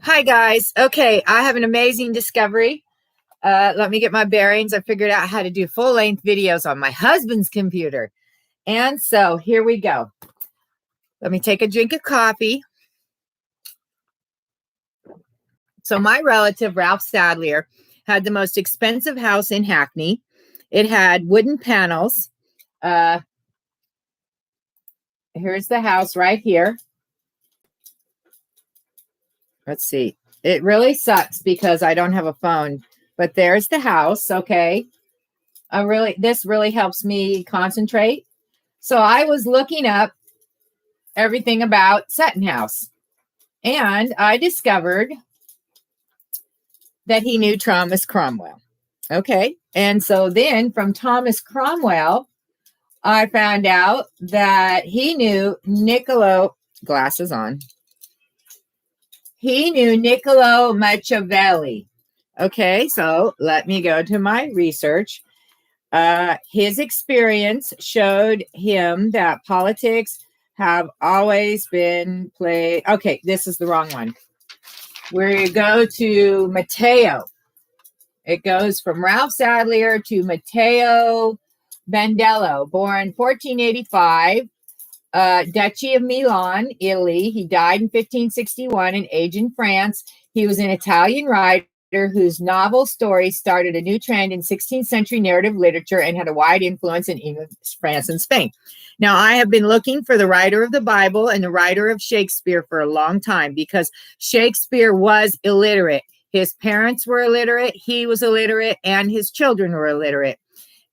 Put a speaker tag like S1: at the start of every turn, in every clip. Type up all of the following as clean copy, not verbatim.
S1: Hi, guys. Okay, I have an amazing discovery. Let me get my bearings. I figured out how to do full-length videos on my husband's computer. And so here we go. Let me take a drink of coffee. So my relative, Ralph Sadlier, had the most expensive house in Hackney. It had wooden panels. Here's the house right here. Let's see. It really sucks because I don't have a phone, but there's the house. Okay. This really helps me concentrate. So I was looking up everything about Sutton House, and I discovered that he knew Thomas Cromwell. Okay. And so then from Thomas Cromwell, I found out that he knew Niccolo, glasses on. He knew Niccolo Machiavelli. Okay, so let me go to my research. His experience showed him that politics have always been played. Okay, this is the wrong one. We go to Matteo. It goes from Ralph Sadlier to Matteo Bandello, born 1485. Duchy of Milan, Italy. He died in 1561 and aged in France. He was an Italian writer whose novel stories started a new trend in 16th century narrative literature and had a wide influence in England, France, and Spain. Now, I have been looking for the writer of the Bible and the writer of Shakespeare for a long time because Shakespeare was illiterate. His parents were illiterate, he was illiterate, and his children were illiterate.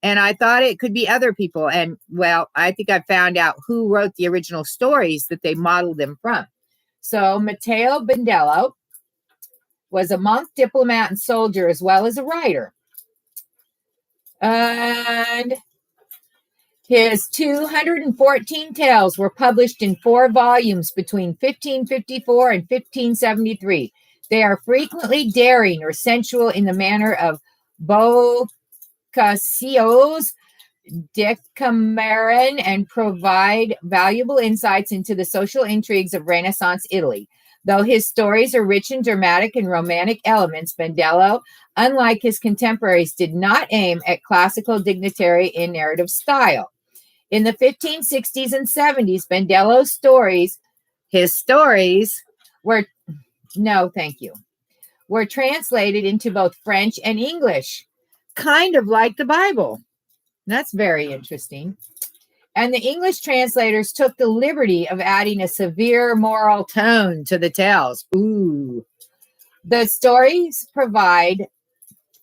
S1: And I thought it could be other people. And, well, I think I found out who wrote the original stories that they modeled them from. So Matteo Bandello was a monk, diplomat, and soldier, as well as a writer. And his 214 tales were published in 4 volumes between 1554 and 1573. They are frequently daring or sensual in the manner of Boccaccio's Decameron and provide valuable insights into the social intrigues of Renaissance Italy. Though his stories are rich in dramatic and romantic elements, Bandello, unlike his contemporaries, did not aim at classical dignitary in narrative style. In the 1560s and 70s, Bandello's stories, were translated into both French and English, kind of like the Bible. That's very interesting. And the English translators took the liberty of adding a severe moral tone to the tales. Ooh. The stories provided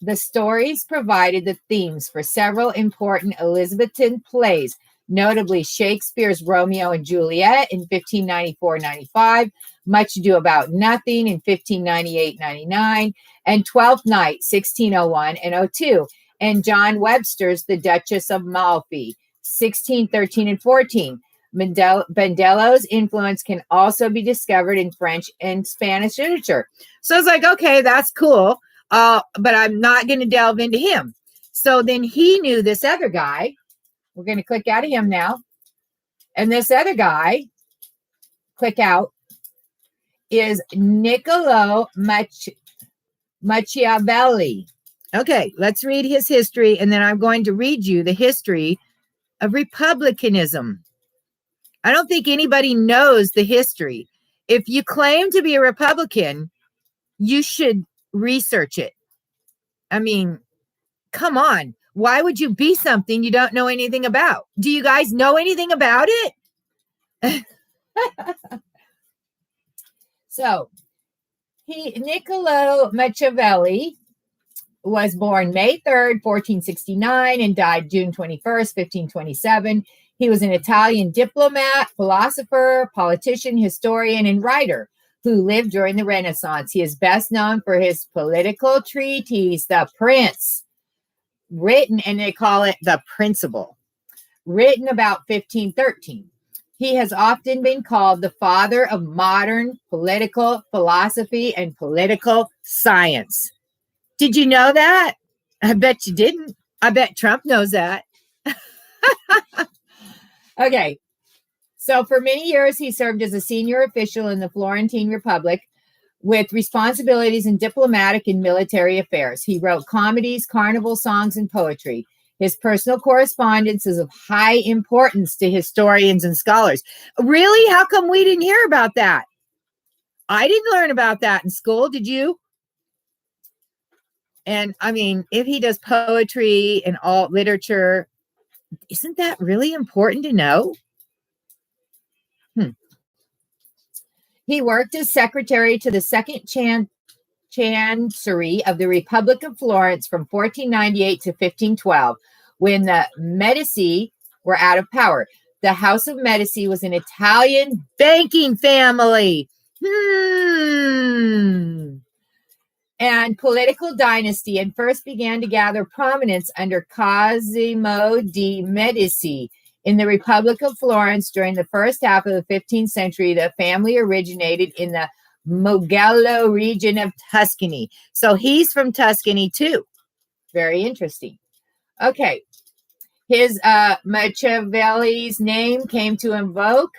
S1: the themes for several important Elizabethan plays, notably Shakespeare's Romeo and Juliet in 1594-95, Much Ado About Nothing in 1598-99, and Twelfth Night, 1601 and 02, and John Webster's The Duchess of Malfi, 1613 and 14. Bandello's influence can also be discovered in French and Spanish literature. So I was like, okay, that's cool, but I'm not going to delve into him. So then he knew this other guy. We're going to click out of him now. And this other guy, click out, is Niccolo Machiavelli. Okay, let's read his history, and then I'm going to read you the history of republicanism. I don't think anybody knows the history. If you claim to be a Republican, you should research it. I mean, come on. Why would you be something you don't know anything about? Do you guys know anything about it? So, Niccolo Machiavelli was born May 3rd, 1469, and died June 21st, 1527. He was an Italian diplomat, philosopher, politician, historian, and writer who lived during the Renaissance. He is best known for his political treatise, The Prince, written, and they call it The Principle, written about 1513. He has often been called the father of modern political philosophy and political science. Did you know that? I bet you didn't. I bet Trump knows that. Okay. So for many years, he served as a senior official in the Florentine Republic, with responsibilities in diplomatic and military affairs. He wrote comedies, carnival songs, and poetry. His personal correspondence is of high importance to historians and scholars. Really? How come we didn't hear about that? I didn't learn about that in school. Did you? And I mean, if he does poetry and all literature, isn't that really important to know? He worked as secretary to the second chancery of the Republic of Florence from 1498 to 1512, when the Medici were out of power. The House of Medici was an Italian banking family. And political dynasty, and first began to gather prominence under Cosimo de' Medici. In the Republic of Florence during the first half of the 15th century, the family originated in the Mugello region of Tuscany. So he's from Tuscany too. Very interesting. Okay. His Machiavelli's name came to invoke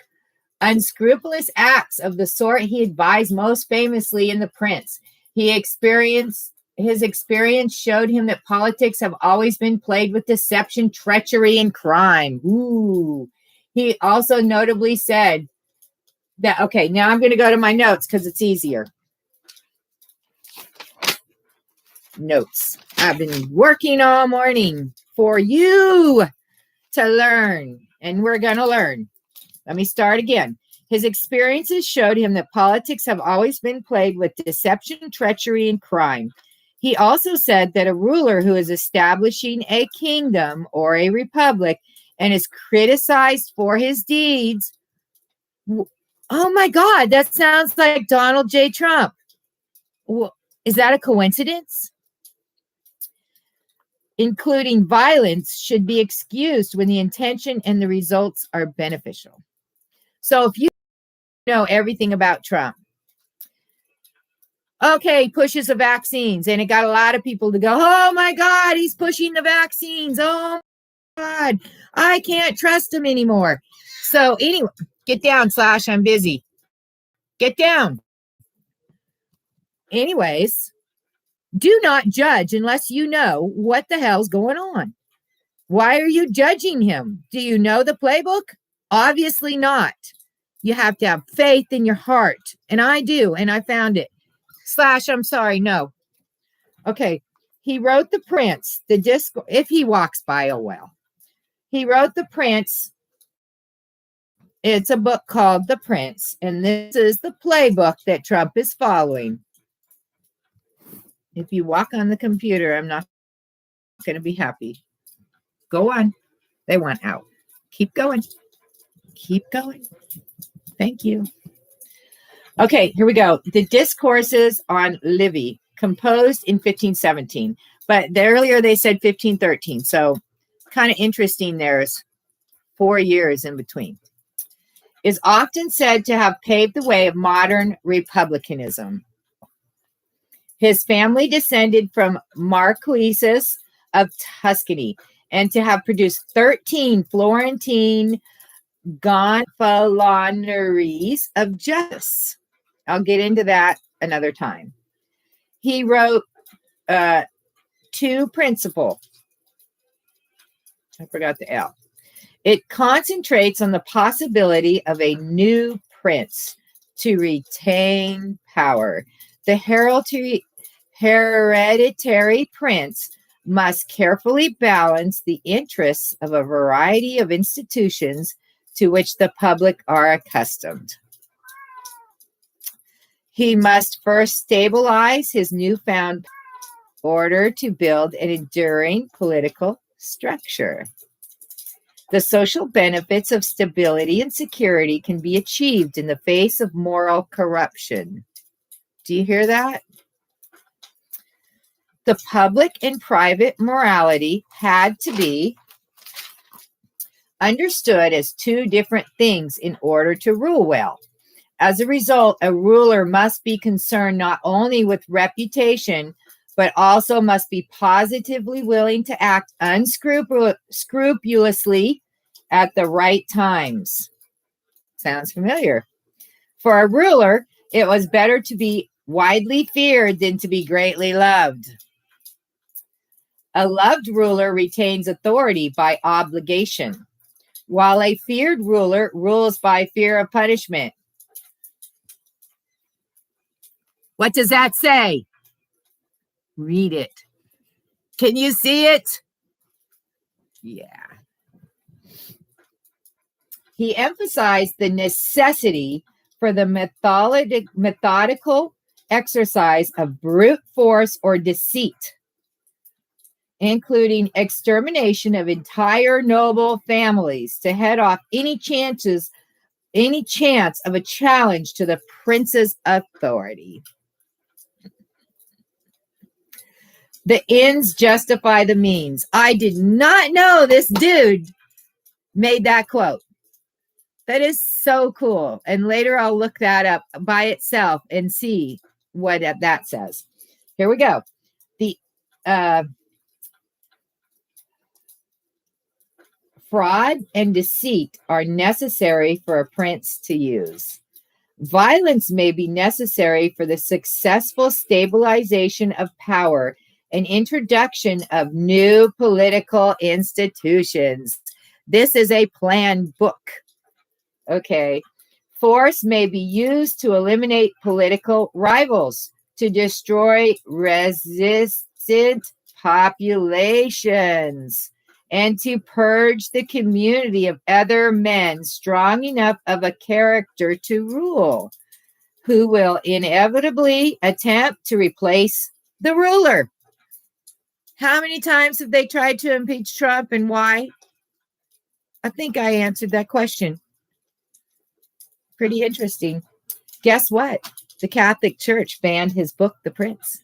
S1: unscrupulous acts of the sort he advised most famously in The Prince. His experience showed him that politics have always been played with deception, treachery, and crime. Ooh. He also notably said that, okay, now I'm going to go to my notes because it's easier. Notes. I've been working all morning for you to learn, and we're going to learn. Let me start again. His experiences showed him that politics have always been played with deception, treachery, and crime. He also said that a ruler who is establishing a kingdom or a republic and is criticized for his deeds. Oh my God, that sounds like Donald J. Trump. Is that a coincidence? Including violence should be excused when the intention and the results are beneficial. So if you know everything about Trump, okay, he pushes the vaccines, and it got a lot of people to go, oh my God, he's pushing the vaccines. Oh my God, I can't trust him anymore. So anyway, get down, Slash, I'm busy. Get down. Anyways, do not judge unless you know what the hell's going on. Why are you judging him? Do you know the playbook? Obviously not. You have to have faith in your heart. And I do, and I found it. Slash, I'm sorry, no. Okay, he wrote The Prince, the disc. If he walks by, oh well. He wrote The Prince. It's a book called The Prince, and this is the playbook that Trump is following. If you walk on the computer, I'm not going to be happy. Go on. They want out. Keep going. Keep going. Thank you. Okay, here we go. The Discourses on Livy, composed in 1517. But earlier they said 1513. So kind of interesting. There's 4 years in between. Is often said to have paved the way of modern republicanism. His family descended from Marquises of Tuscany and to have produced 13 Florentine gonfaloniers of justice. I'll get into that another time. He wrote 2 principal. I forgot the L. It concentrates on the possibility of a new prince to retain power. The hereditary prince must carefully balance the interests of a variety of institutions to which the public are accustomed. He must first stabilize his newfound order to build an enduring political structure. The social benefits of stability and security can be achieved in the face of moral corruption. Do you hear that? The public and private morality had to be understood as 2 different things in order to rule well. As a result, a ruler must be concerned not only with reputation, but also must be positively willing to act unscrupulously at the right times. Sounds familiar. For a ruler, it was better to be widely feared than to be greatly loved. A loved ruler retains authority by obligation, while a feared ruler rules by fear of punishment. What does that say? Read it. Can you see it? Yeah. He emphasized the necessity for the methodical exercise of brute force or deceit, including extermination of entire noble families to head off any chance of a challenge to the prince's authority. The ends justify the means. I did not know this dude made that quote. That is so cool. And later I'll look that up by itself and see what that says. Here we go. The fraud and deceit are necessary for a prince to use. Violence may be necessary for the successful stabilization of power and introduction of new political institutions. This is a planned book. Okay. Force may be used to eliminate political rivals, to destroy resistant populations, and to purge the community of other men strong enough of a character to rule, who will inevitably attempt to replace the ruler. How many times have they tried to impeach Trump and why? I think I answered that question. Pretty interesting. Guess what? The Catholic Church banned his book, The Prince.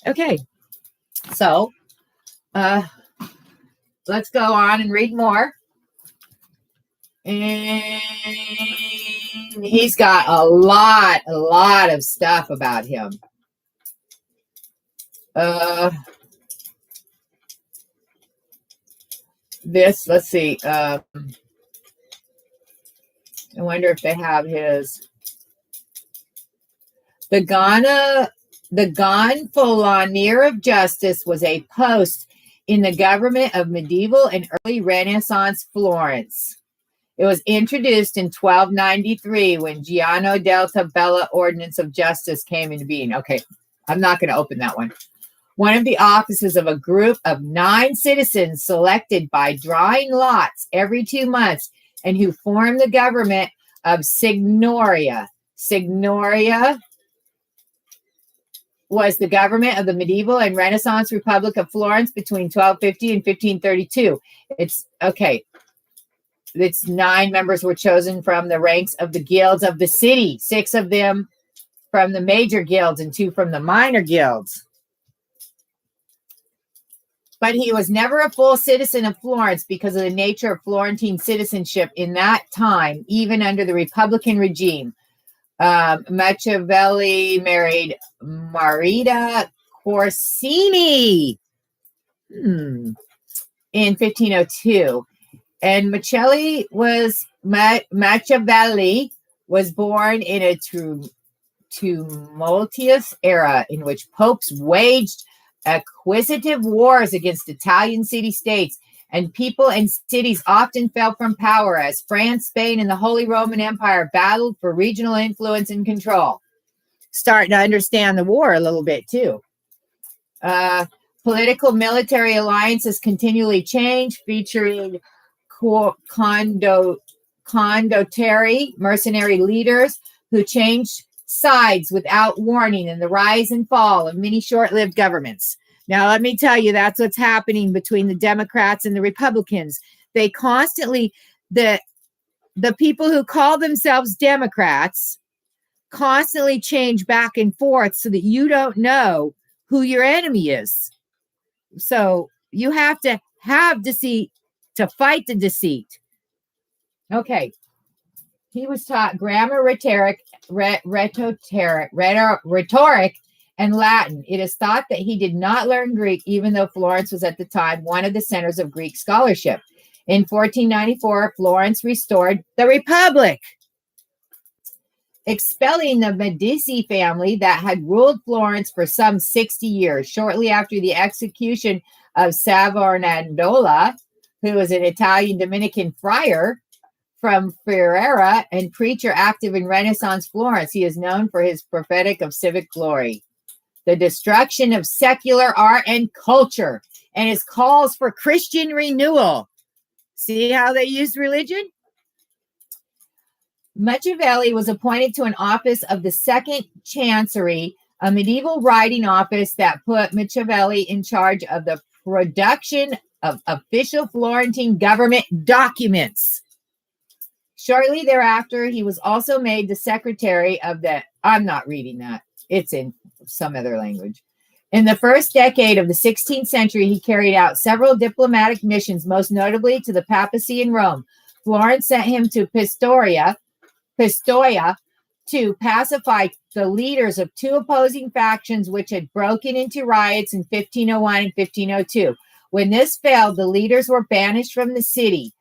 S1: Okay. So, let's go on and read more. And he's got a lot of stuff about him. Let's see. I wonder if they have his. The Gonfalonier of Justice was a post in the government of medieval and early Renaissance Florence. It was introduced in 1293 when Giano del Tabella Ordinance of Justice came into being. Okay, I'm not going to open that one. One of the offices of a group of 9 citizens selected by drawing lots every 2 months and who formed the government of Signoria. Signoria was the government of the medieval and Renaissance Republic of Florence between 1250 and 1532. It's 9 members were chosen from the ranks of the guilds of the city, 6 of them from the major guilds and 2 from the minor guilds. But he was never a full citizen of Florence because of the nature of Florentine citizenship in that time, even under the Republican regime. Machiavelli married Marita Corsini in 1502. And Machiavelli was born in a tumultuous era in which popes waged acquisitive wars against Italian city-states, and people and cities often fell from power as France, Spain, and the Holy Roman Empire battled for regional influence and control. Starting to understand the war a little bit, too. Political military alliances continually change, featuring condottieri, mercenary leaders who changed sides without warning, and the rise and fall of many short-lived governments. Now, let me tell you, that's what's happening between the Democrats and the Republicans. They constantly, the people who call themselves Democrats constantly change back and forth so that you don't know who your enemy is. So you have to have deceit to fight the deceit. Okay. He was taught grammar, rhetoric, and Latin. It is thought that he did not learn Greek, even though Florence was at the time one of the centers of Greek scholarship. In 1494, Florence restored the Republic. expelling the Medici family that had ruled Florence for some 60 years. Shortly after the execution of Savonarola, who was an Italian Dominican friar from Ferrara and preacher active in Renaissance Florence, he is known for his prophetic of civic glory, the destruction of secular art and culture, and his calls for Christian renewal. See how they used religion? Machiavelli was appointed to an office of the Second Chancery, a medieval writing office that put Machiavelli in charge of the production of official Florentine government documents. Shortly thereafter, he was also made the secretary of the... I'm not reading that. It's in some other language. In the first decade of the 16th century, he carried out several diplomatic missions, most notably to the papacy in Rome. Florence sent him to Pistoia to pacify the leaders of two opposing factions which had broken into riots in 1501 and 1502. When this failed, the leaders were banished from the city.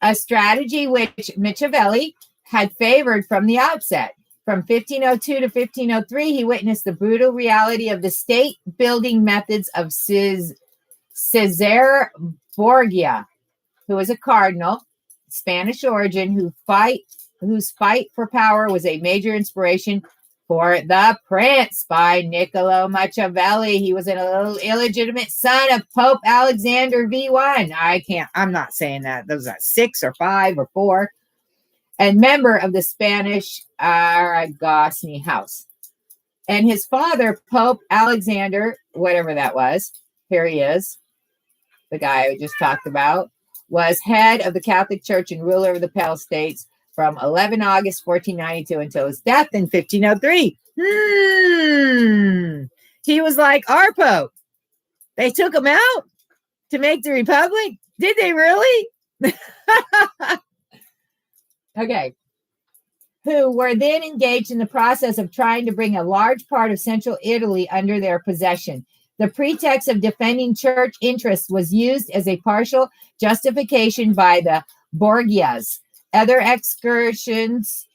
S1: A strategy which Machiavelli had favored from the outset. From 1502 to 1503, he witnessed the brutal reality of the state-building methods of Cesare Borgia, who was a cardinal, Spanish origin, whose fight for power was a major inspiration for The Prince by Niccolo Machiavelli. He was an illegitimate son of Pope Alexander V1. I'm not saying that. Those are 6 or 5 or 4. And member of the Spanish Aragonese house. And his father, Pope Alexander, whatever that was, here he is, the guy I just talked about, was head of the Catholic Church and ruler of the Pale States from 11 August 1492 until his death in 1503. He was like our Pope. They took him out to make the Republic? Did they really? Okay. Who were then engaged in the process of trying to bring a large part of central Italy under their possession. The pretext of defending church interests was used as a partial justification by the Borgias. Other excursions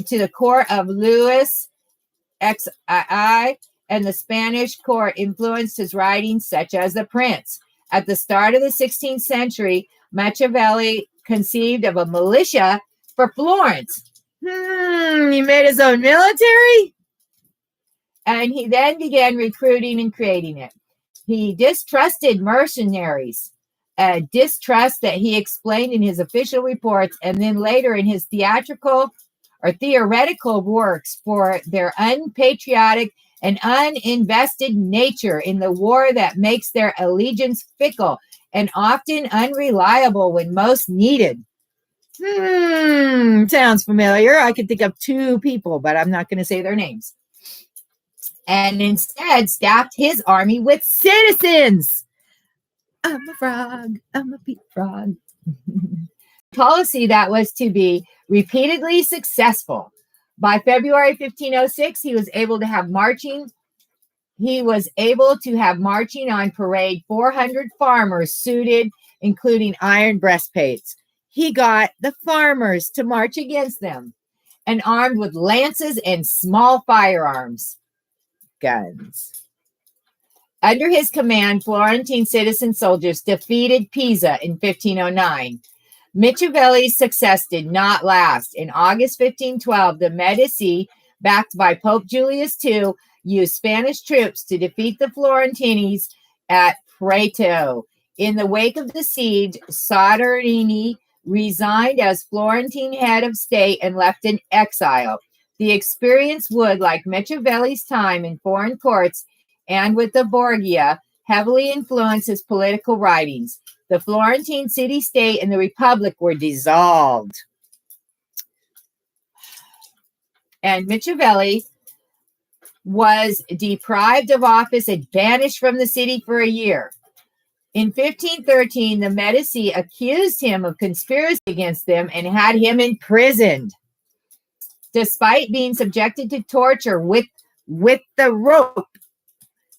S1: to the court of Louis XII and the Spanish court influenced his writings, such as The Prince. At the start of the 16th century, Machiavelli conceived of a militia for Florence. He made his own military? And he then began recruiting and creating it. He distrusted mercenaries, a distrust that he explained in his official reports and then later in his theoretical works for their unpatriotic and uninvested nature in the war that makes their allegiance fickle and often unreliable when most needed. Sounds familiar. I could think of 2 people, but I'm not going to say their names. And instead staffed his army with citizens. I'm a frog. I'm a big frog. Policy that was to be repeatedly successful. By February 1506, he was able to have marching on parade 400 farmers suited, including iron breastplates. He got the farmers to march against them and armed with lances and small firearms. Guns. Under his command, Florentine citizen soldiers defeated Pisa in 1509. Machiavelli's success did not last. In August 1512, the Medici, backed by Pope Julius II, used Spanish troops to defeat the Florentines at Prato. In the wake of the siege, Soderini resigned as Florentine head of state and left in exile. The experience would, like Machiavelli's time in foreign courts and with the Borgia, heavily influence his political writings. The Florentine city-state and the Republic were dissolved. And Machiavelli was deprived of office and banished from the city for a year. In 1513, the Medici accused him of conspiracy against them and had him imprisoned. Despite being subjected to torture with the rope.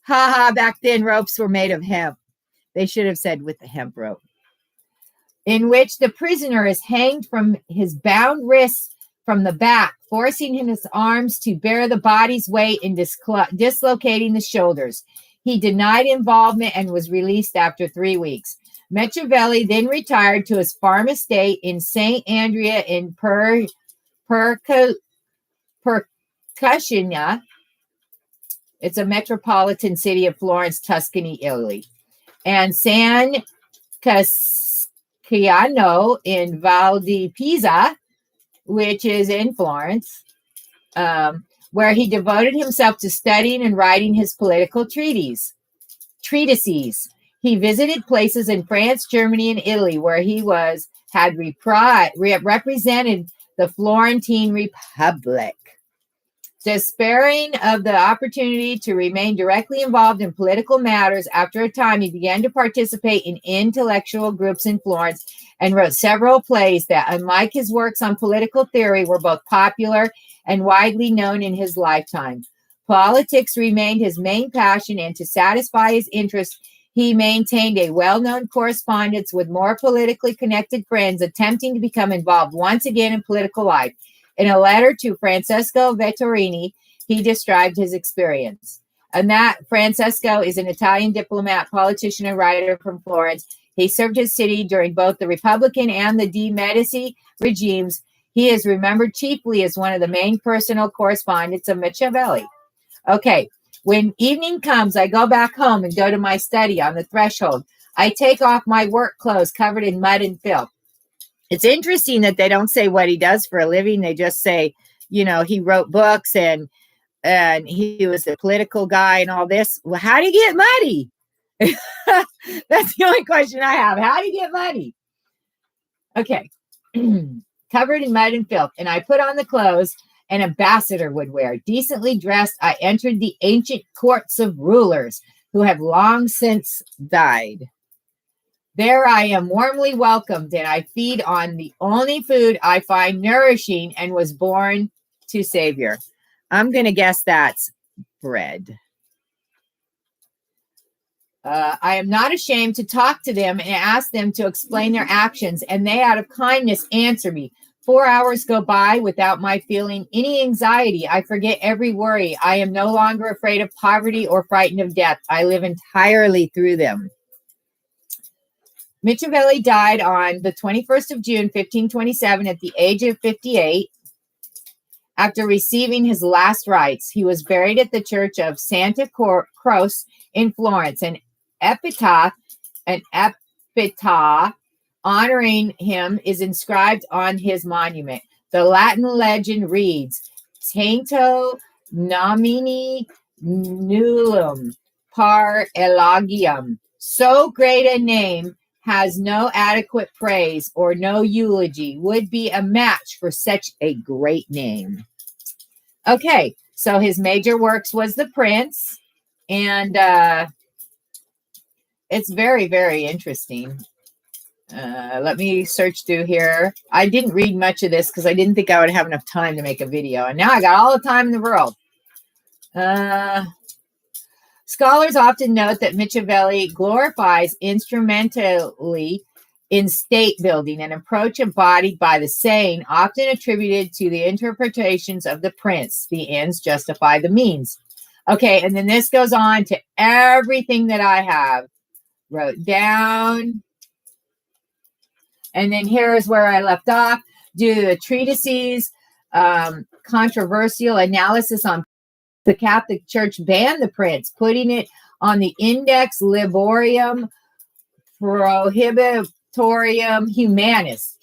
S1: Back then ropes were made of hemp. They should have said with the hemp rope. in which the prisoner is hanged from his bound wrists from the back, forcing his arms to bear the body's weight and dislocating the shoulders. He denied involvement and was released after 3 weeks. Machiavelli then retired to his farm estate in St. Andrea in Percusiana. It's a metropolitan city of Florence, Tuscany, Italy. And San Casciano in Val di Pisa, which is in Florence, where he devoted himself to studying and writing his political treatises. He visited places in France, Germany, and Italy where he had represented the Florentine Republic. Despairing of the opportunity to remain directly involved in political matters, after a time he began to participate in intellectual groups in Florence and wrote several plays that, unlike his works on political theory, were both popular and widely known in his lifetime. Politics remained his main passion, and to satisfy his interests, he maintained a well-known correspondence with more politically connected friends, attempting to become involved once again in political life. In a letter to Francesco Vetturini, he described his experience. And that Francesco is an Italian diplomat, politician, and writer from Florence. He served his city during both the Republican and the de' Medici regimes. He is remembered chiefly as one of the main personal correspondents of Machiavelli. Okay, when evening comes, I go back home and go to my study on the threshold. I take off my work clothes covered in mud and filth. It's interesting that they don't say what he does for a living. They just say, he wrote books and he was a political guy and all this. Well, how do you get muddy? That's the only question I have. How do you get muddy? Okay. Covered in mud and filth. And I put on the clothes an ambassador would wear. Decently dressed, I entered the ancient courts of rulers who have long since died. There I am warmly welcomed, and I feed on the only food I find nourishing and was born to Savior. I'm going to guess that's bread. I am not ashamed to talk to them and ask them to explain their actions, and they out of kindness answer me. 4 hours go by without my feeling any anxiety. I forget every worry. I am no longer afraid of poverty or frightened of death. I live entirely through them. Machiavelli died on the 21st of June, 1527, at the age of 58. After receiving his last rites, he was buried at the church of Santa Croce in Florence. An epitaph honoring him is inscribed on his monument. The Latin legend reads, Tanto nomini nullum par elogium. So great a name has no adequate praise, or no eulogy would be a match for such a great name. Okay, so his major works was The Prince, and it's very, very interesting. Let me search through here. I didn't read much of this because I didn't think I would have enough time to make a video, and now I got all the time in the world. Scholars often note that Machiavelli glorifies instrumentally in state building, an approach embodied by the saying often attributed to the interpretations of The Prince, the ends justify the means. Okay, and then this goes on to everything that I have wrote down. And then here is where I left off. Due to the treatises, controversial analysis on the Catholic Church banned The Prince, putting it on the Index Librorum Prohibitorium Humanis.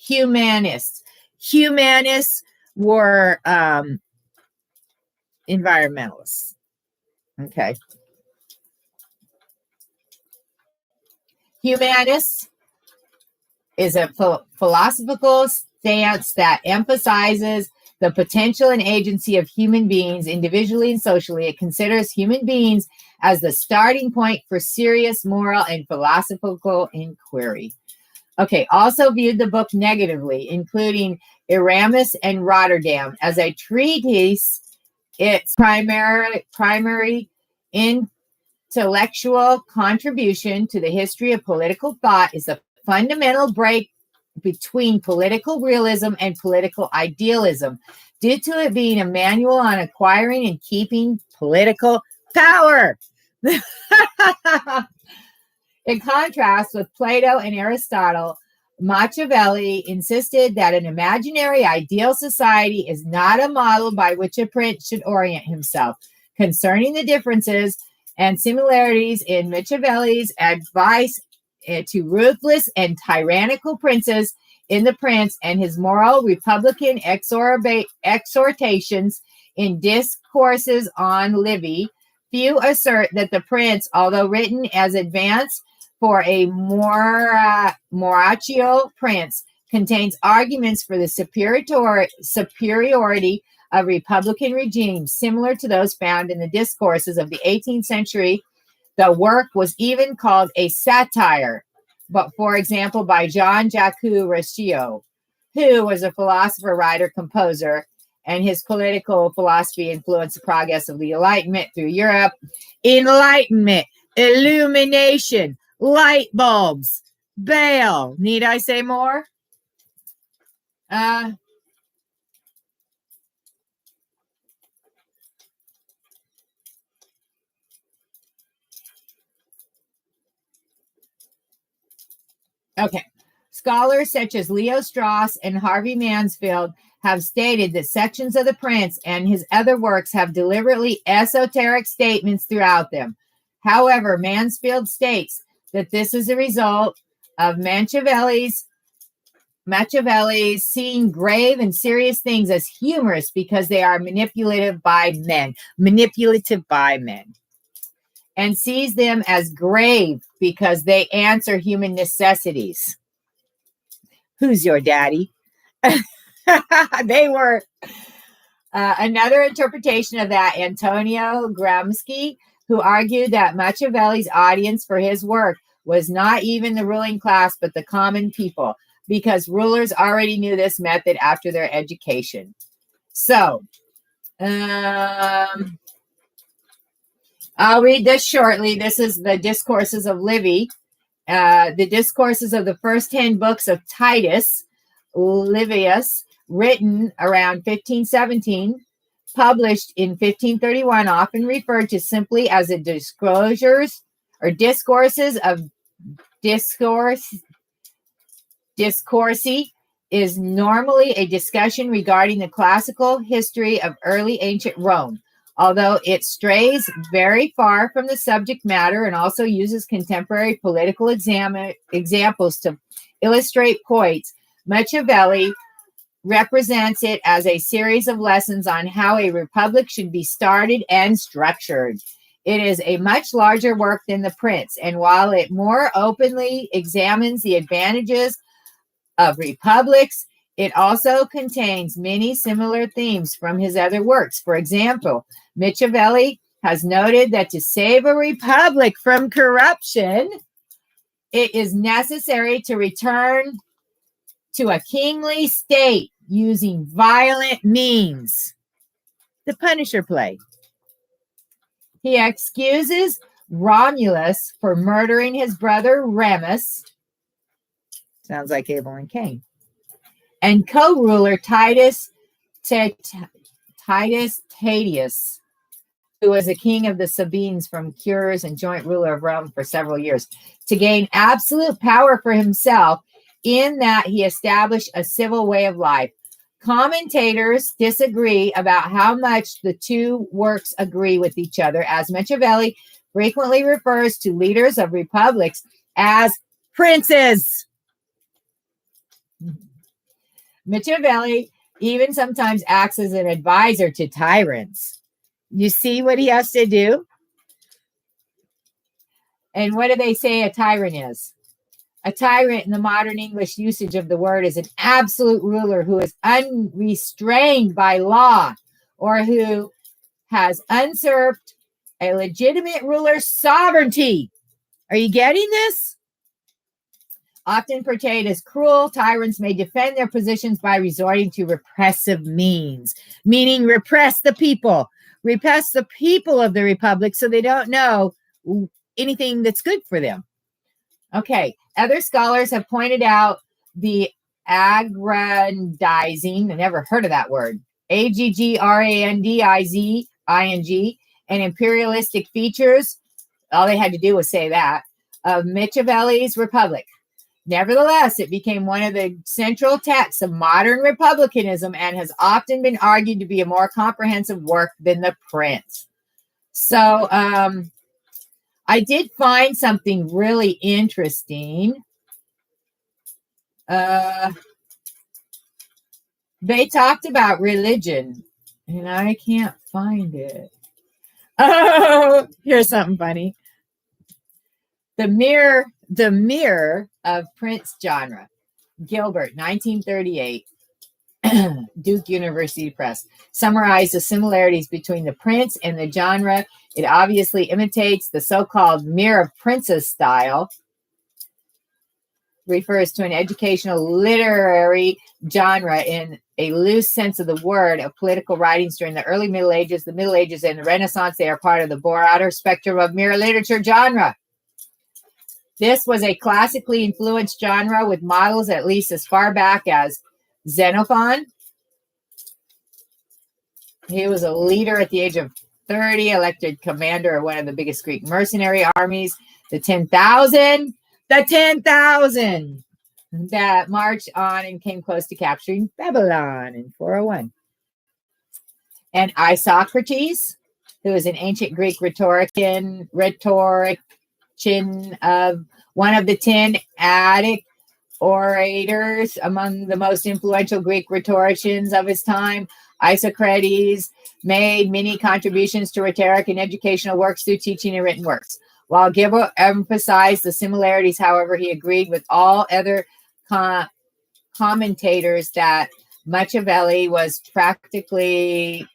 S1: Humanists were environmentalists. Okay. Humanists is a philosophical stance that emphasizes the potential and agency of human beings individually and socially. It considers human beings as the starting point for serious moral and philosophical inquiry. Okay, also viewed the book negatively, including Erasmus and Rotterdam. As a treatise, its primary intellectual contribution to the history of political thought is the fundamental break between political realism and political idealism, due to it being a manual on acquiring and keeping political power. In contrast with Plato and Aristotle, Machiavelli insisted that an imaginary ideal society is not a model by which a prince should orient himself. Concerning the differences and similarities in Machiavelli's advice to ruthless and tyrannical princes in The Prince and his moral republican exhortations in discourses on Livy, few assert that The Prince, although written as advance for a Moraccio prince, contains arguments for the superiority of republican regimes, similar to those found in the discourses of the 18th century. The work was even called a satire, but for example, by Jean-Jacques Rousseau, who was a philosopher, writer, composer, and his political philosophy influenced the progress of the Enlightenment through Europe. Enlightenment, illumination, light bulbs, Baal. Need I say more? Okay. Scholars such as Leo Strauss and Harvey Mansfield have stated that sections of The Prince and his other works have deliberately esoteric statements throughout them. However, Mansfield states that this is a result of Machiavelli seeing grave and serious things as humorous because they are manipulative by men, and sees them as grave because they answer human necessities. Who's your daddy? They were. Another interpretation of that, Antonio Gramsci, who argued that Machiavelli's audience for his work was not even the ruling class, but the common people, because rulers already knew this method after their education. So, I'll read this shortly. This is the Discourses of Livy. The discourses of the first 10 books of Titus Livius, written around 1517, published in 1531, often referred to simply as the discourses or discourses of discoursi, is normally a discussion regarding the classical history of early ancient Rome. Although it strays very far from the subject matter and also uses contemporary political examples to illustrate points, Machiavelli represents it as a series of lessons on how a republic should be started and structured. It is a much larger work than The Prince, and while it more openly examines the advantages of republics, it also contains many similar themes from his other works. For example, Machiavelli has noted that to save a republic from corruption, it is necessary to return to a kingly state using violent means. The Punisher play. He excuses Romulus for murdering his brother Remus. Sounds like Abel and Cain. And co-ruler Titus Tatius, who was a king of the Sabines from Cures and joint ruler of Rome for several years, to gain absolute power for himself, in that he established a civil way of life. Commentators disagree about how much the two works agree with each other, as Machiavelli frequently refers to leaders of republics as princes. Machiavelli even sometimes acts as an advisor to tyrants. You see what he has to do? And what do they say a tyrant is? A tyrant in the modern English usage of the word is an absolute ruler who is unrestrained by law or who has usurped a legitimate ruler's sovereignty. Are you getting this? Often portrayed as cruel, tyrants may defend their positions by resorting to repressive means, meaning repress the people of the republic so they don't know anything that's good for them. Okay, other scholars have pointed out the aggrandizing, I never heard of that word, aggrandizing, and imperialistic features, all they had to do was say that, of Machiavelli's Republic. Nevertheless, it became one of the central texts of modern republicanism and has often been argued to be a more comprehensive work than The Prince. So I did find something really interesting. They talked about religion, and I can't find it. Oh, here's something funny. The Mirror of Prince Genre, Gilbert, 1938, Duke University Press, summarized the similarities between the Prince and the genre. It obviously imitates the so-called Mirror of Princes style, refers to an educational literary genre in a loose sense of the word of political writings during the early Middle Ages, the Middle Ages, and the Renaissance. They are part of the broader spectrum of mirror literature genre. This was a classically influenced genre with models at least as far back as Xenophon. He was a leader at the age of 30, elected commander of one of the biggest Greek mercenary armies, the 10,000 that marched on and came close to capturing Babylon in 401. And Isocrates, who is an ancient Greek rhetorician of one of the 10 Attic orators, among the most influential Greek rhetoricians of his time. Isocrates made many contributions to rhetoric and educational works through teaching and written works. While Gilbert emphasized the similarities, however, he agreed with all other commentators that Machiavelli was particularly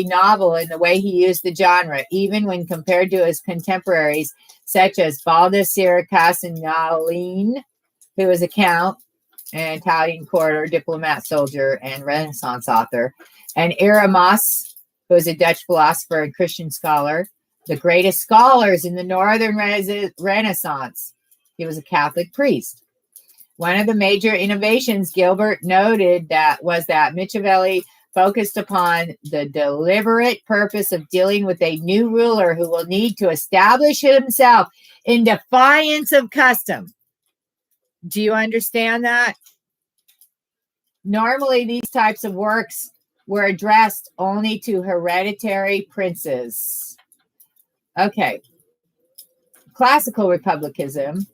S1: novel in the way he used the genre, even when compared to his contemporaries, such as Baldassare Castagnolini, who was a count, an Italian courtier, diplomat, soldier, and Renaissance author, and Erasmus, who was a Dutch philosopher and Christian scholar, the greatest scholars in the Northern Renaissance. He was a Catholic priest. One of the major innovations Gilbert noted was that Machiavelli focused upon the deliberate purpose of dealing with a new ruler who will need to establish himself in defiance of custom. Do you understand that? Normally, these types of works were addressed only to hereditary princes. Okay. Classical republicanism.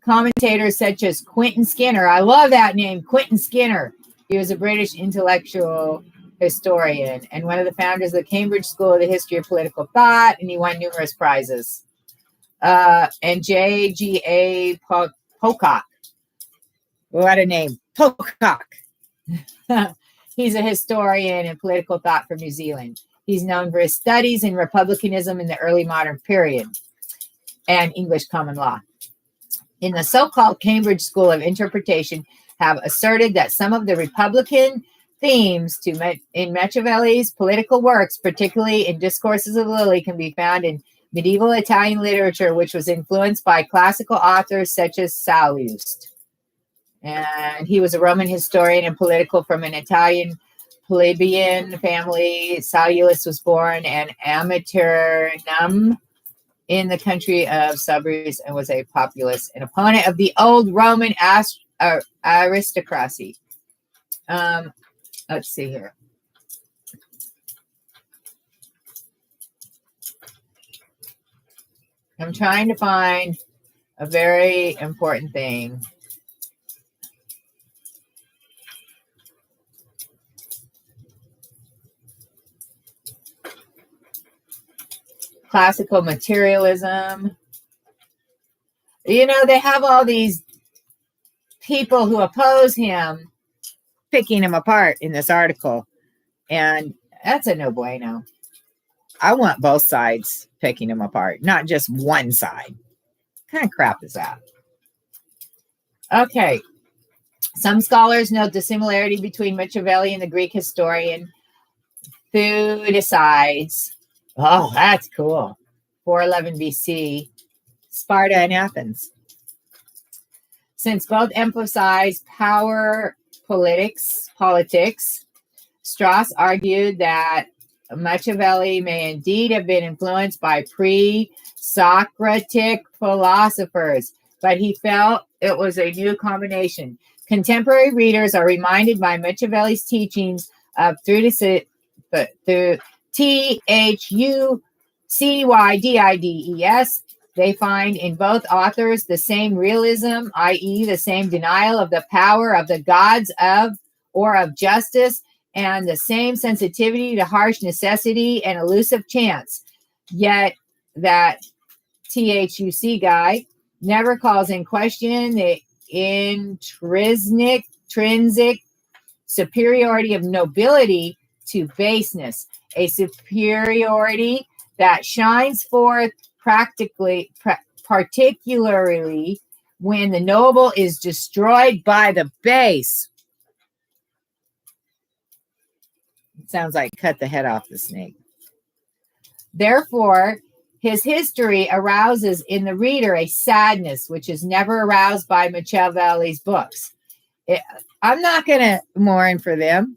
S1: Commentators such as Quentin Skinner. I love that name, Quentin Skinner. He was a British intellectual historian and one of the founders of the Cambridge School of the History of Political Thought, and he won numerous prizes. And J.G.A. Pocock. What a name. Pocock. He's a historian and political thought from New Zealand. He's known for his studies in republicanism in the early modern period and English common law. In the so-called Cambridge School of Interpretation have asserted that some of the Republican themes in Machiavelli's political works, particularly in Discourses of Lily, can be found in medieval Italian literature, which was influenced by classical authors such as Sallust. And he was a Roman historian and political from an Italian plebeian family. Sallust was born in Amiternum in the country of Subris and was a populist and opponent of the old Roman aristocracy. Let's see here. I'm trying to find a very important thing. Classical materialism. You know, they have all these people who oppose him picking him apart in this article. And that's a no bueno. I want both sides picking him apart, not just one side. What kind of crap is that? Okay. Some scholars note the similarity between Machiavelli and the Greek historian Thucydides. Oh, that's cool. 411 BC, Sparta and Athens. Since both emphasize power politics, Strauss argued that Machiavelli may indeed have been influenced by pre-Socratic philosophers, but he felt it was a new combination. Contemporary readers are reminded by Machiavelli's teachings of Thucydides. They find in both authors the same realism, i.e., the same denial of the power of the gods of justice, and the same sensitivity to harsh necessity and elusive chance. Yet that THUC never calls in question the intrinsic superiority of nobility to baseness, a superiority that shines forth particularly when the noble is destroyed by the base. It sounds like cut the head off the snake. Therefore, his history arouses in the reader a sadness which is never aroused by Machiavelli's books. I'm not going to mourn for them.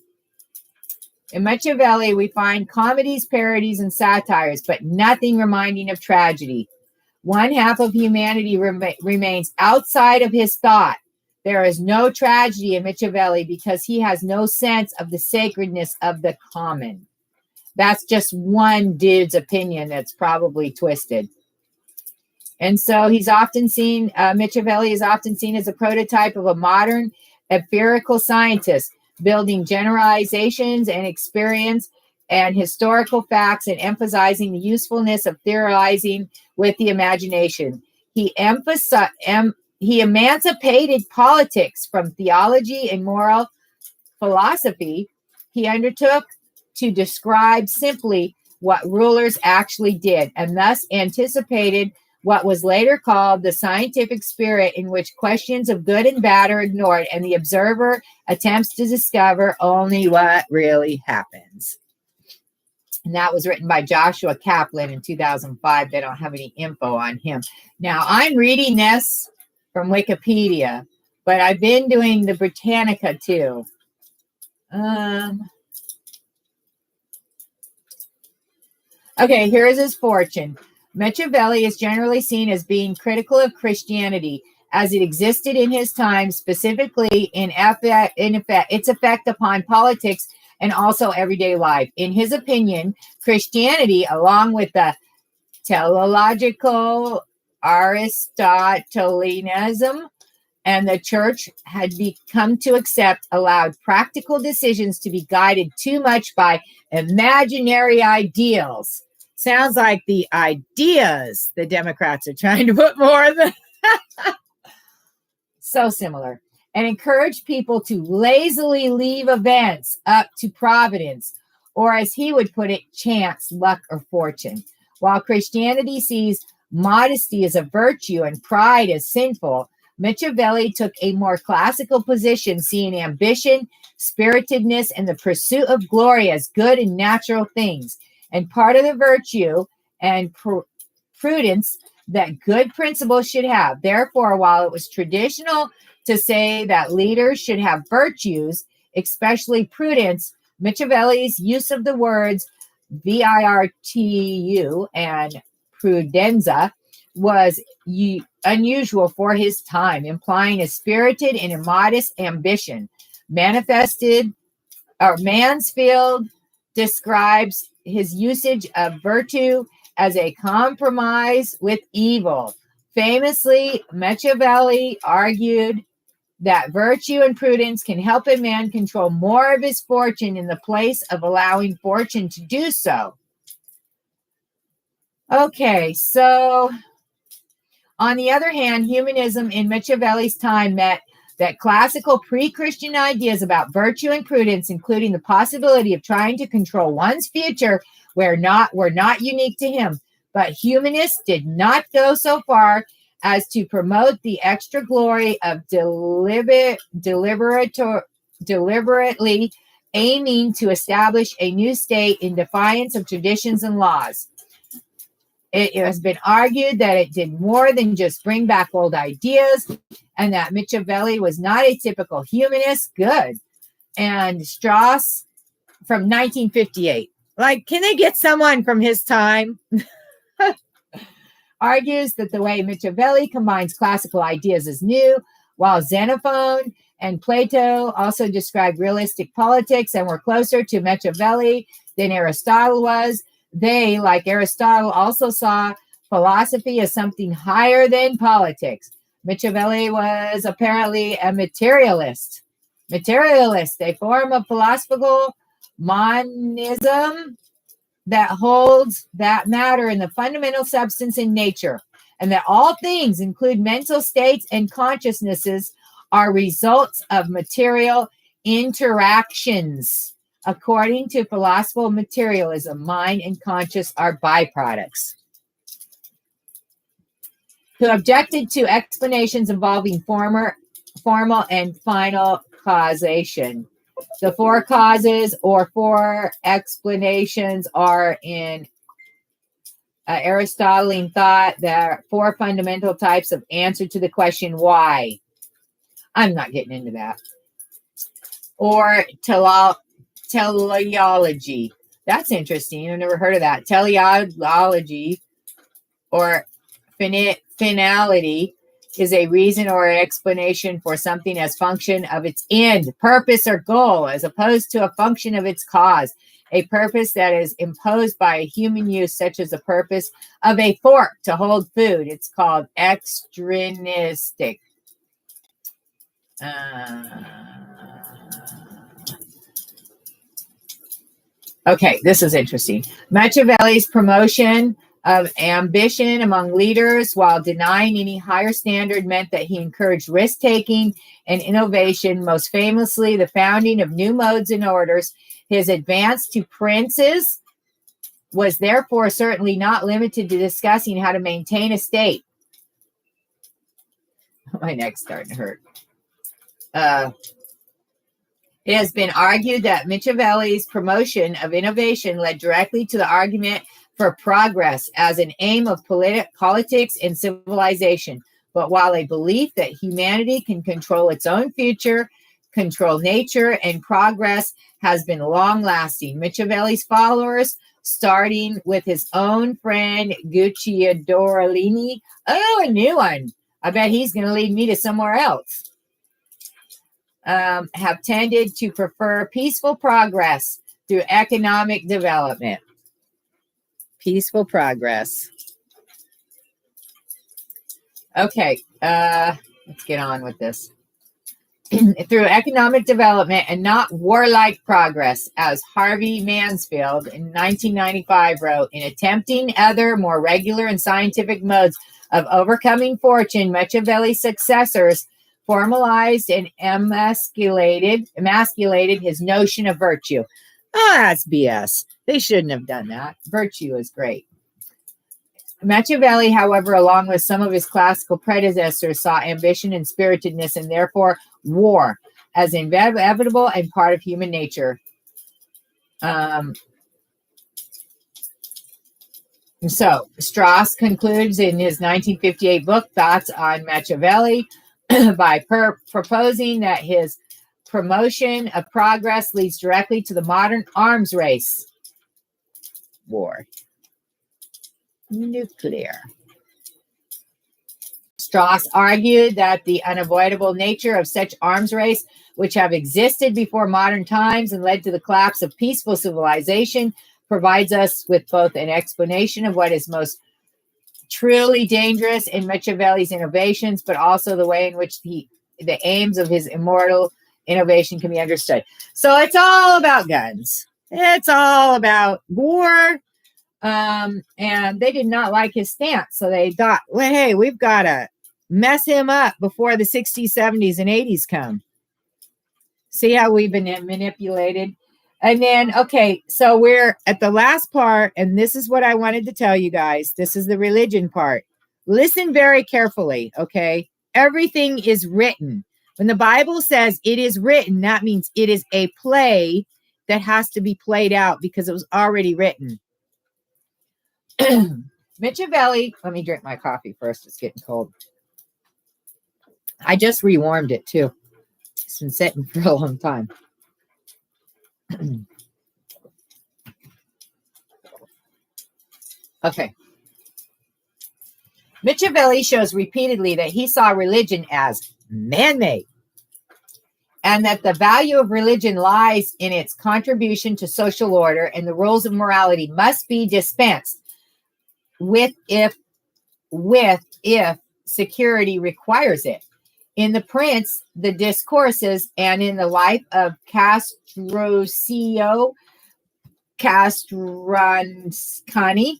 S1: In Machiavelli, we find comedies, parodies, and satires, but nothing reminding of tragedy. One half of humanity remains outside of his thought. There is no tragedy in Machiavelli because he has no sense of the sacredness of the common. That's just one dude's opinion that's probably twisted. And so he's often seen, Machiavelli is often seen as a prototype of a modern empirical scientist, building generalizations and experience and historical facts and emphasizing the usefulness of theorizing with the imagination. He emancipated politics from theology and moral philosophy. He undertook to describe simply what rulers actually did, and thus anticipated what was later called the scientific spirit, in which questions of good and bad are ignored, and the observer attempts to discover only what really happens. And that was written by Joshua Kaplan in 2005. They don't have any info on him. Now, I'm reading this from Wikipedia, but I've been doing the Britannica too. Okay, here's his fortune. Machiavelli is generally seen as being critical of Christianity as it existed in his time, specifically in its effect upon politics and also everyday life. In his opinion, Christianity, along with the teleological Aristotelianism and the church had become to accept, allowed practical decisions to be guided too much by imaginary ideals. Sounds like the ideas the Democrats are trying to put more than so similar, and encourage people to lazily leave events up to providence, or as he would put it, chance, luck, or fortune. While Christianity sees modesty as a virtue and pride as sinful, Machiavelli took a more classical position, seeing ambition, spiritedness, and the pursuit of glory as good and natural things, and part of the virtue and prudence that good principles should have. Therefore, while it was traditional to say that leaders should have virtues, especially prudence, Machiavelli's use of the words virtu and prudenza was unusual for his time, implying a spirited and immodest ambition. Mansfield describes his usage of virtue as a compromise with evil. Famously, Machiavelli argued that virtue and prudence can help a man control more of his fortune in the place of allowing fortune to do so. Okay, so on the other hand, humanism in Machiavelli's time met that classical pre-Christian ideas about virtue and prudence, including the possibility of trying to control one's future, were not unique to him. But humanists did not go so far as to promote the extra glory of deliberately aiming to establish a new state in defiance of traditions and laws. It has been argued that it did more than just bring back old ideas and that Machiavelli was not a typical humanist. Good. And Strauss from 1958. Like, can they get someone from his time? Argues that the way Machiavelli combines classical ideas is new, while Xenophon and Plato also described realistic politics and were closer to Machiavelli than Aristotle was. They, like Aristotle, also saw philosophy as something higher than politics. Machiavelli was apparently a materialist. Materialist, a form of philosophical monism that holds that matter in the fundamental substance in nature, and that all things, include mental states and consciousnesses, are results of material interactions. According to philosophical materialism, mind and conscious are byproducts. Who objected to explanations involving formal and final causation. The four causes or four explanations are in Aristotelian thought. There are four fundamental types of answer to the question why. I'm not getting into that. Or teleology. That's interesting. I've never heard of that. Teleology or finality is a reason or an explanation for something as function of its end, purpose, or goal, as opposed to a function of its cause. A purpose that is imposed by a human use, such as the purpose of a fork to hold food. It's called extrinsistic. Okay, this is interesting. Machiavelli's promotion of ambition among leaders while denying any higher standard meant that he encouraged risk-taking and innovation, most famously the founding of new modes and orders. His advance to princes was therefore certainly not limited to discussing how to maintain a state. My neck's starting to hurt. It has been argued that Machiavelli's promotion of innovation led directly to the argument for progress as an aim of politics and civilization. But while a belief that humanity can control its own future, control nature, and progress has been long-lasting, Machiavelli's followers, starting with his own friend Guicciardini, a new one. I bet he's going to lead me to somewhere else. Have tended to prefer peaceful progress through economic development. Peaceful progress. Okay, let's get on with this. Through economic development and not warlike progress, as Harvey Mansfield in 1995 wrote, in attempting other more regular and scientific modes of overcoming fortune, Machiavelli's successors formalized and emasculated his notion of virtue. Oh, that's BS. They shouldn't have done that. Virtue is great. Machiavelli, however, along with some of his classical predecessors, saw ambition and spiritedness and therefore war as inevitable and part of human nature. So Strauss concludes in his 1958 book, Thoughts on Machiavelli, by proposing that his promotion of progress leads directly to the modern arms race. War. Nuclear. Strauss argued that the unavoidable nature of such arms race, which have existed before modern times and led to the collapse of peaceful civilization, provides us with both an explanation of what is most truly dangerous in Machiavelli's innovations, but also the way in which the aims of his immortal innovation can be understood. So it's all about guns. It's all about war. And they did not like his stance. So they thought, well, hey, we've got to mess him up before the 60s, 70s, and 80s come. See how we've been manipulated? And then, okay, so we're at the last part, and this is what I wanted to tell you guys. This is the religion part. Listen very carefully, okay? Everything is written. When the Bible says it is written, that means it is a play that has to be played out because it was already written. Machiavelli, let me drink my coffee first. It's getting cold. I just rewarmed it too. It's been sitting for a long time. Okay. Machiavelli shows repeatedly that he saw religion as man-made, and that the value of religion lies in its contribution to social order, and the rules of morality must be dispensed with if security requires it. In The Prince, the Discourses, and in the life of Castruccio Castracani,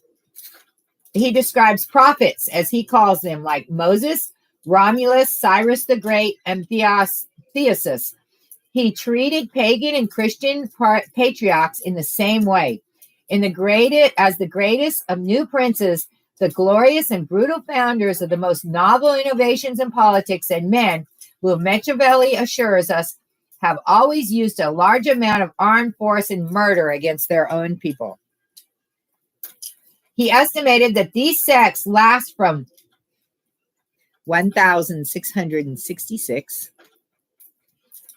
S1: he describes prophets, as he calls them, like Moses, Romulus, Cyrus the Great, and Theseus. He treated pagan and Christian patriarchs in the same way. As the greatest of new princes, the glorious and brutal founders of the most novel innovations in politics and men, who Machiavelli assures us have always used a large amount of armed force and murder against their own people. He estimated that these sects last from 1,666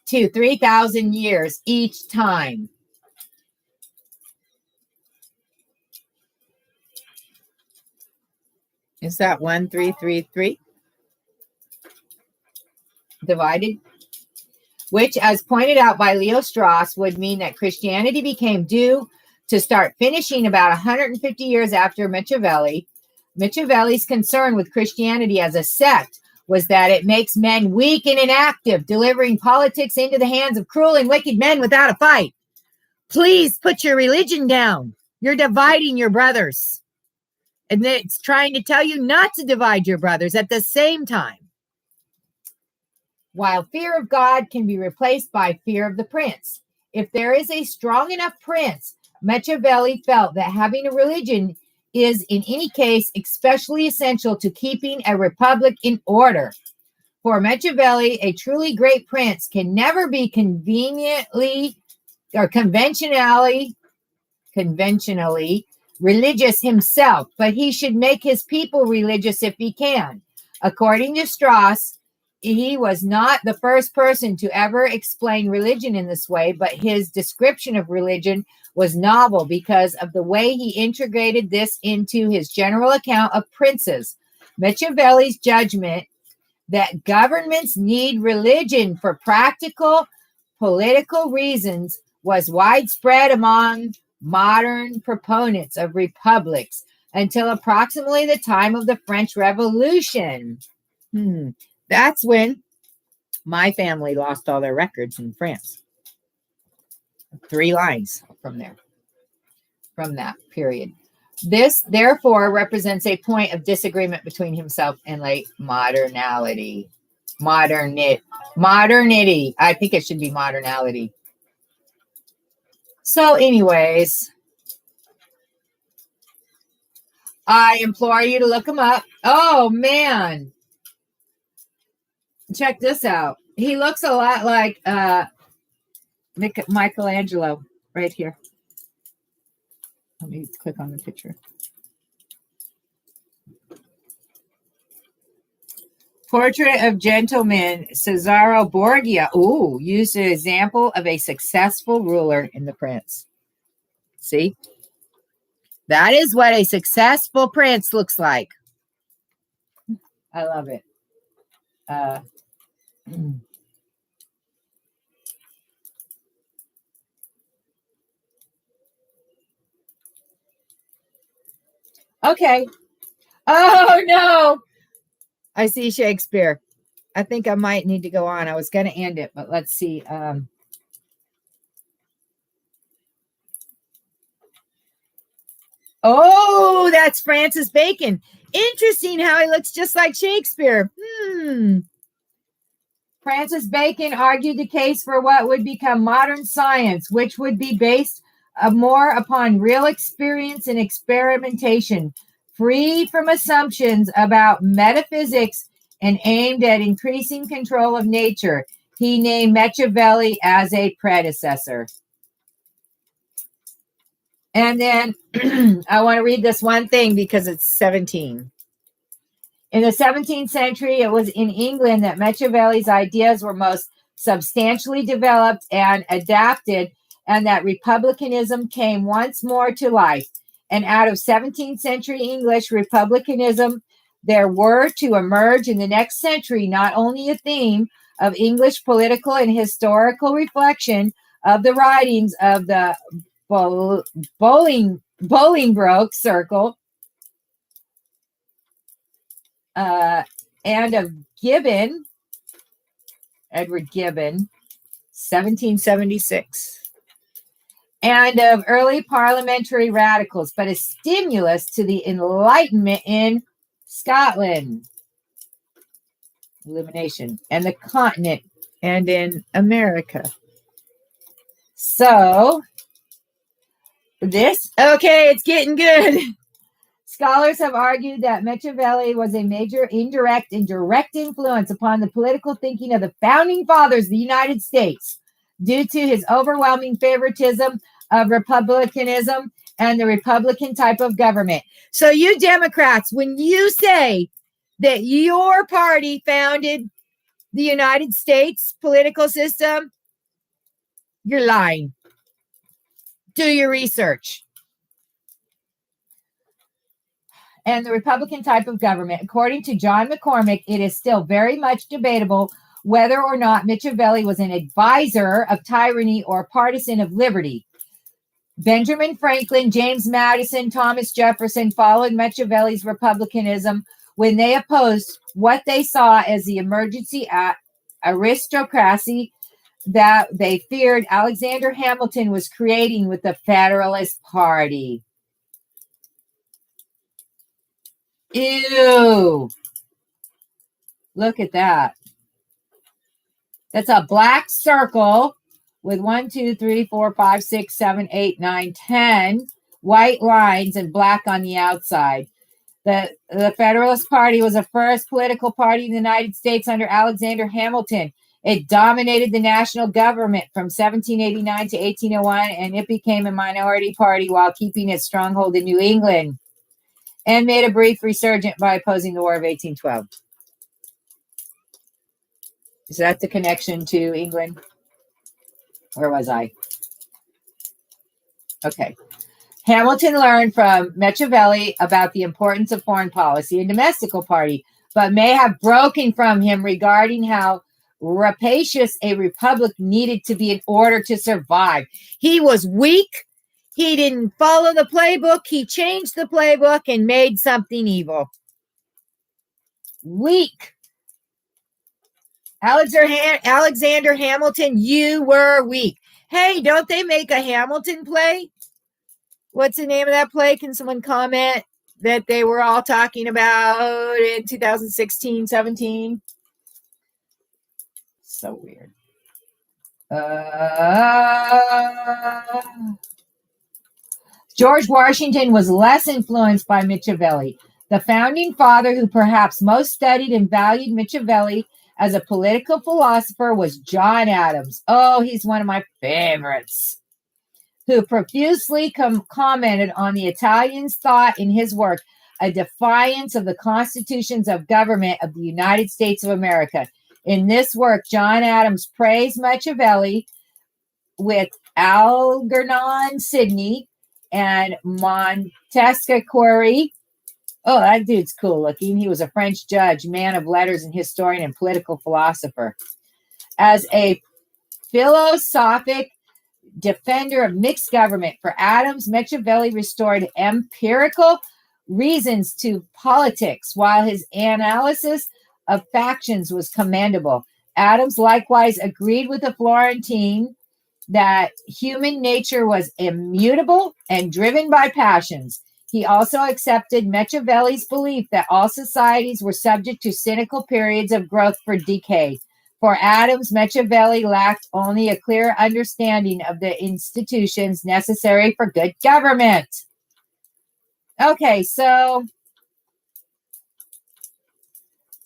S1: to 3,000 years each time. Is that 1,333 divided? Which, as pointed out by Leo Strauss, would mean that Christianity became due to start finishing about 150 years after Machiavelli. Machiavelli's concern with Christianity as a sect was that it makes men weak and inactive, delivering politics into the hands of cruel and wicked men without a fight. Please put your religion down. You're dividing your brothers. And it's trying to tell you not to divide your brothers at the same time. While fear of God can be replaced by fear of the prince. If there is a strong enough prince, Machiavelli felt that having a religion is, in any case, especially essential to keeping a republic in order. For Machiavelli, a truly great prince can never be conventionally religious himself, but he should make his people religious if he can. According to Strauss, he was not the first person to ever explain religion in this way, but his description of religion was novel because of the way he integrated this into his general account of princes. Machiavelli's judgment that governments need religion for practical political reasons was widespread among modern proponents of republics until approximately the time of the French Revolution. That's when my family lost all their records in France. 3 lines from that period. This, therefore, represents a point of disagreement between himself and late modernity. Modernity. I think it should be modernality. So, anyways, I implore you to look him up. Oh, man. Check this out. He looks a lot like Michelangelo right here. Let me click on the picture. Portrait of Gentleman Cesare Borgia. Ooh, used an example of a successful ruler in The Prince. See? That is what a successful prince looks like. I love it. Okay. Oh, no. I see Shakespeare. I think I might need to go on. I was going to end it, but let's see. Oh, that's Francis Bacon. Interesting how he looks just like Shakespeare. Francis Bacon argued the case for what would become modern science, which would be based more upon real experience and experimentation, free from assumptions about metaphysics and aimed at increasing control of nature. He named Machiavelli as a predecessor. And then I want to read this one thing because it's 17. In the 17th century, it was in England that Machiavelli's ideas were most substantially developed and adapted, and that republicanism came once more to life. And out of 17th century English republicanism, there were to emerge in the next century not only a theme of English political and historical reflection of the writings of the Bolingbroke Circle, and of Edward Gibbon, 1776, and of early parliamentary radicals, but a stimulus to the Enlightenment in Scotland, illumination, and the continent, and in America. So, it's getting good. Scholars have argued that Machiavelli was a major indirect and direct influence upon the political thinking of the founding fathers of the United States due to his overwhelming favoritism of republicanism and the Republican type of government. So you Democrats, when you say that your party founded the United States political system, you're lying. Do your research. And the Republican type of government. According to John McCormick, it is still very much debatable whether or not Machiavelli was an advisor of tyranny or a partisan of liberty. Benjamin Franklin, James Madison, Thomas Jefferson followed Machiavelli's republicanism when they opposed what they saw as the emergency aristocracy that they feared Alexander Hamilton was creating with the Federalist Party. Ew. Look at that. That's a black circle with 1, 2, 3, 4, 5, 6, 7, 8, 9, 10 white lines and black on the outside. The Federalist Party was the first political party in the United States under Alexander Hamilton. It dominated the national government from 1789 to 1801, and it became a minority party while keeping its stronghold in New England, and made a brief resurgence by opposing the War of 1812. Is that the connection to England? Where was I? Okay. Hamilton learned from Machiavelli about the importance of foreign policy and domestic party, but may have broken from him regarding how rapacious a republic needed to be in order to survive. He was weak. He didn't follow the playbook. He changed the playbook and made something evil. Weak. Alexander Hamilton, you were weak. Hey, don't they make a Hamilton play? What's the name of that play? Can someone comment that they were all talking about in 2016, 17? So weird. George Washington was less influenced by Machiavelli. The founding father who perhaps most studied and valued Machiavelli as a political philosopher was John Adams. Oh, he's one of my favorites, who profusely commented on the Italians' thought in his work, A Defiance of the Constitutions of Government of the United States of America. In this work, John Adams praised Machiavelli with Algernon Sidney and Montesquieu. Oh, that dude's cool looking. He was a French judge, man of letters, and historian and political philosopher. As a philosophic defender of mixed government, for Adams, Machiavelli restored empirical reasons to politics, while his analysis of factions was commendable. Adams likewise agreed with the Florentine that human nature was immutable and driven by passions. He also accepted Machiavelli's belief that all societies were subject to cyclical periods of growth for decay. For Adams, Machiavelli lacked only a clear understanding of the institutions necessary for good government. Okay, so,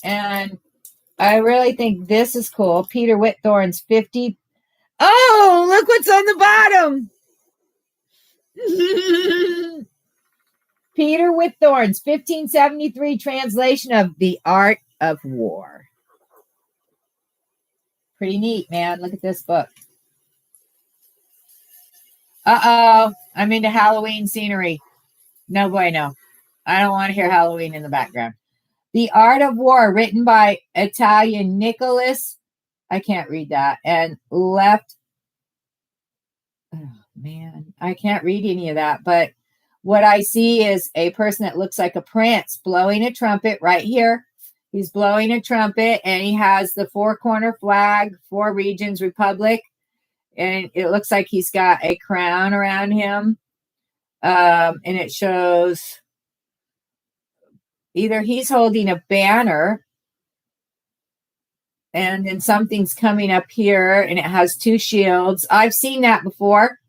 S1: and I really think this is cool. Peter Whitthorne's 50. Oh, look what's on the bottom. Peter with Thorns, 1573 translation of The Art of War. Pretty neat, man. Look at this book. Uh-oh. I'm into Halloween scenery. No bueno. I don't want to hear Halloween in the background. The Art of War, written by Italian Nicholas. I can't read that. And left. Oh, man. I can't read any of that. But what I see is a person that looks like a prince blowing a trumpet right here. He's blowing a trumpet, and he has the four-corner flag, four regions republic. And it looks like he's got a crown around him. And it shows either he's holding a banner, and then something's coming up here, and it has two shields. I've seen that before.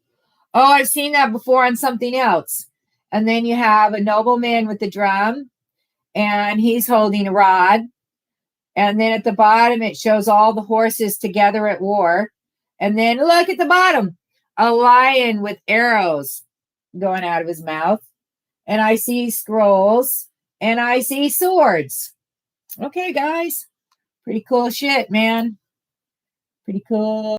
S1: Oh, I've seen that before on something else. And then you have a nobleman with the drum, and he's holding a rod. And then at the bottom, it shows all the horses together at war. And then look at the bottom, a lion with arrows going out of his mouth. And I see scrolls, and I see swords. Okay, guys. Pretty cool shit, man. Pretty cool.